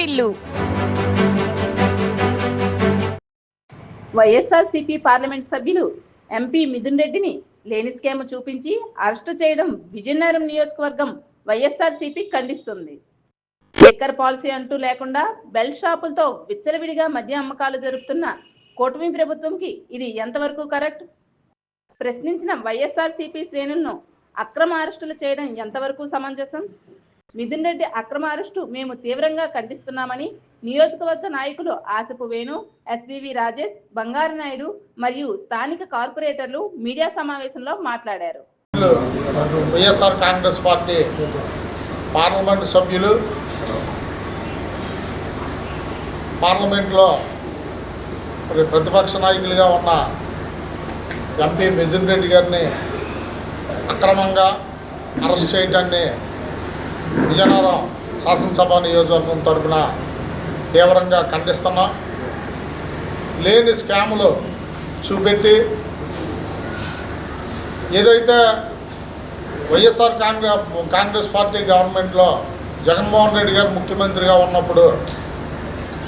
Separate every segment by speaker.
Speaker 1: వాటిల్లు.
Speaker 2: YSRCP parliament సభ్యులు MP Mithun రెడ్డిని లేని స్కామ్ చూపించి అరెస్టు చేయడం విజయనగరం నియోజకవర్గం వైఎస్ఆర్సీపీ ఖండిస్తుంది. లిక్కర్ పాలసీ అంటూ లేకుండా బెల్ట్ షాపులతో విచ్చలవిడిగా మద్య అమ్మకాలు జరుపుతున్న కూటమి ప్రభుత్వంకి ఇది ఎంతవరకు కరెక్ట్? ప్రశ్నించిన వైఎస్ఆర్సీపీ శ్రేణులను అక్రమ అరెస్టులు చేయడం ఎంతవరకు సమంజసం? మిథున్ రెడ్డి అక్రమ అరెస్టు మేము తీవ్రంగా ఖండిస్తున్నామని నియోజకవర్గ నాయకులు ఆసిపు వేణు, ఎస్వివి రాజేష్, బంగారు నాయుడు మరియు స్థానిక కార్పొరేటర్లు మీడియా సమావేశంలో మాట్లాడారు.
Speaker 3: వైఎస్ఆర్ కాంగ్రెస్ పార్టీ పార్లమెంటు సభ్యులు పార్లమెంట్లో ప్రతిపక్ష నాయకులుగా ఉన్న ఎంపీ మిథున్ రెడ్డి గారిని అక్రమంగా అరెస్ట్ చేయడాన్ని విజయనగరం శాసనసభ నియోజకవర్గం తరఫున తీవ్రంగా ఖండిస్తున్నాం. లేని స్కాములు చూపెట్టి ఏదైతే వైఎస్ఆర్ కాంగ్రెస్ పార్టీ గవర్నమెంట్లో జగన్మోహన్ రెడ్డి గారు ముఖ్యమంత్రిగా ఉన్నప్పుడు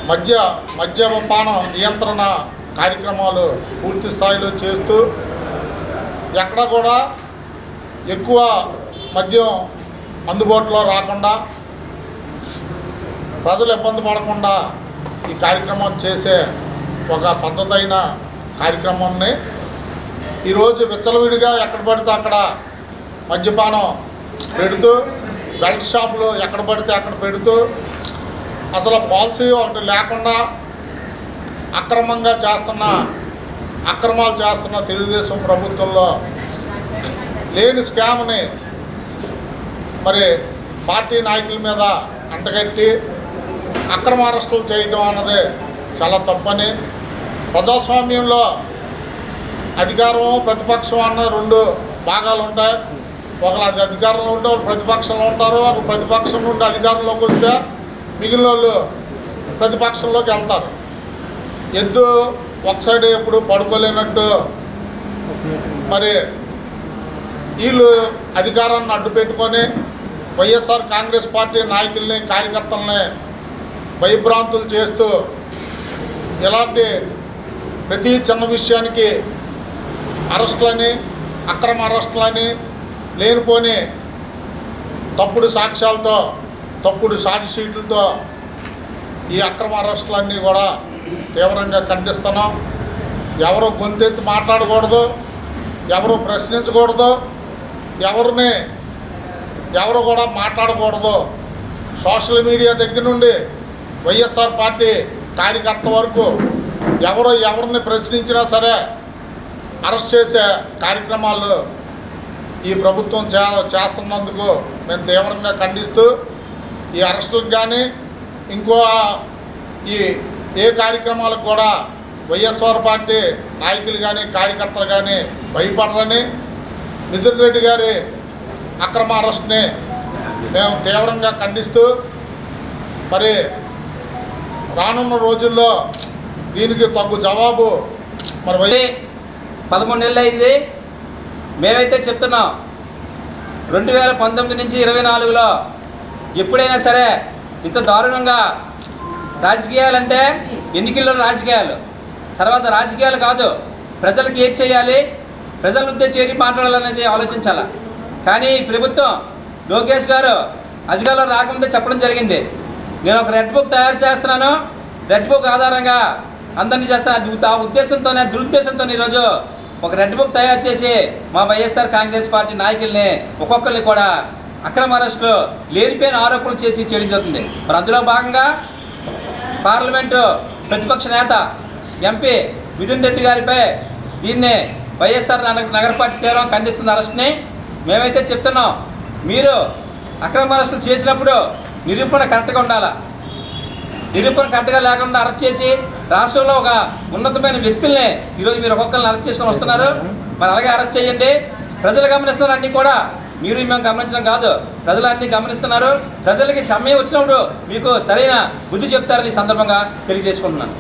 Speaker 3: మద్యపాన నియంత్రణ కార్యక్రమాలు పూర్తి స్థాయిలో చేస్తూ ఎక్కడ కూడా ఎక్కువ మద్యం అందుబాటులో రాకుండా ప్రజలు ఇబ్బంది పడకుండా ఈ కార్యక్రమం చేసే ఒక పద్ధతైన కార్యక్రమాన్ని ఈరోజు విచ్చలవిడిగా ఎక్కడ పడితే అక్కడ మద్యపానం పెడుతూ బెల్ట్ షాపులు ఎక్కడ పడితే అక్కడ పెడుతూ అసలు పాలసీ ఒకటి లేకుండా అక్రమాలు చేస్తున్న తెలుగుదేశం ప్రభుత్వంలో లేని స్కామ్ని మరి పార్టీ నాయకుల మీద అంటగట్టి అక్రమ అరెస్టులు చేయడం అన్నది చాలా తప్పని, ప్రజాస్వామ్యంలో అధికారం ప్రతిపక్షం అన్న రెండు భాగాలు ఉంటాయి. ఒకరు అధికారంలో ఉంటే ఒకరు ప్రతిపక్షంలో ఉంటారు. ఒక ప్రతిపక్షం నుండి అధికారంలోకి వస్తే మిగిలిన వాళ్ళు ప్రతిపక్షంలోకి వెళ్తారు. ఎద్దు ఒక సైడ్ ఎప్పుడు పడుకోలేనట్టు మరి వీళ్ళు అధికారాన్ని అడ్డు పెట్టుకొని వైఎస్ఆర్ కాంగ్రెస్ పార్టీ నాయకుల్ని కార్యకర్తల్ని భయభ్రాంతులు చేస్తూ ఇలాంటి ప్రతి చిన్న విషయానికి అరెస్టులని అక్రమ అరెస్టులని లేనిపోని తప్పుడు సాక్ష్యాలతో తప్పుడు ఛార్జ్ షీట్లతో ఈ అక్రమ అరెస్టులన్నీ కూడా తీవ్రంగా ఖండిస్తున్నాం. ఎవరు గొంతెత్తి మాట్లాడకూడదు, ఎవరు ప్రశ్నించకూడదు, ఎవరు కూడా మాట్లాడకూడదు. సోషల్ మీడియా దగ్గర నుండి వైఎస్ఆర్ పార్టీ కార్యకర్త వరకు ఎవరిని ప్రశ్నించినా సరే అరెస్ట్ చేసే కార్యక్రమాలు ఈ ప్రభుత్వం చేస్తున్నందుకు మేము తీవ్రంగా ఖండిస్తూ ఈ అరెస్టులకు కానీ ఇంకో ఏ కార్యక్రమాలకు కూడా వైఎస్ఆర్ పార్టీ నాయకులు కానీ కార్యకర్తలు కానీ భయపడరని, మిథున్ రెడ్డి గారి అక్రమ అరెస్ట్ని మేము తీవ్రంగా ఖండిస్తూ మరి రానున్న రోజుల్లో దీనికి తగు జవాబు మరి
Speaker 4: 13 నెలలు అయింది. మేమైతే చెప్తున్నాం 2019 నుంచి 24లో ఎప్పుడైనా సరే ఇంత దారుణంగా రాజకీయాలంటే ఎన్నికల్లో రాజకీయాలు, తర్వాత రాజకీయాలు కాదు, ప్రజలకు ఏం చేయాలి, ప్రజల ఉద్దేశం ఏంటి మాట్లాడాలనేది ఆలోచించాలి. కానీ ప్రభుత్వం లోకేష్ గారు అధికారంలో రాకముందే చెప్పడం జరిగింది, నేను ఒక రెడ్ బుక్ తయారు చేస్తున్నాను, రెడ్ బుక్ ఆధారంగా అందరినీ చేస్తాను. ఆ ఉద్దేశంతోనే దురుద్దేశంతో ఈరోజు ఒక రెడ్ బుక్ తయారు చేసి మా వైఎస్ఆర్ కాంగ్రెస్ పార్టీ నాయకుల్ని ఒక్కొక్కరిని కూడా అక్రమ అరెస్టులు లేనిపోయిన ఆరోపణలు చేసి చేయడం జరుగుతుంది. మరి అందులో భాగంగా పార్లమెంటు ప్రతిపక్ష నేత ఎంపీ మిథున్ రెడ్డి గారిపై దీన్ని వైఎస్ఆర్ నగర పార్టీ తీవ్రంగా ఖండిస్తుంది అరెస్ట్ని. మేమైతే చెప్తున్నాం, మీరు అక్రమ అరెస్టులు చేసినప్పుడు నిరూపణ కరెక్ట్గా ఉండాలి. నిరూపణ కరెక్ట్గా లేకుండా అరెస్ట్ చేసి రాష్ట్రంలో ఒక ఉన్నతమైన వ్యక్తుల్ని ఈరోజు మీరు ఒక్కొక్కరిని అరెస్ట్ చేసుకొని వస్తున్నారు. మరి అలాగే అరెస్ట్ చేయండి. ప్రజలు గమనిస్తున్నారు, అన్నీ కూడా మీరు మేము గమనించడం కాదు, ప్రజలు అన్నీ గమనిస్తున్నారు. ప్రజలకి సమయం వచ్చినప్పుడు మీకు సరైన బుద్ధి చెప్తారని సందర్భంగా తెలియజేసుకుంటున్నాను.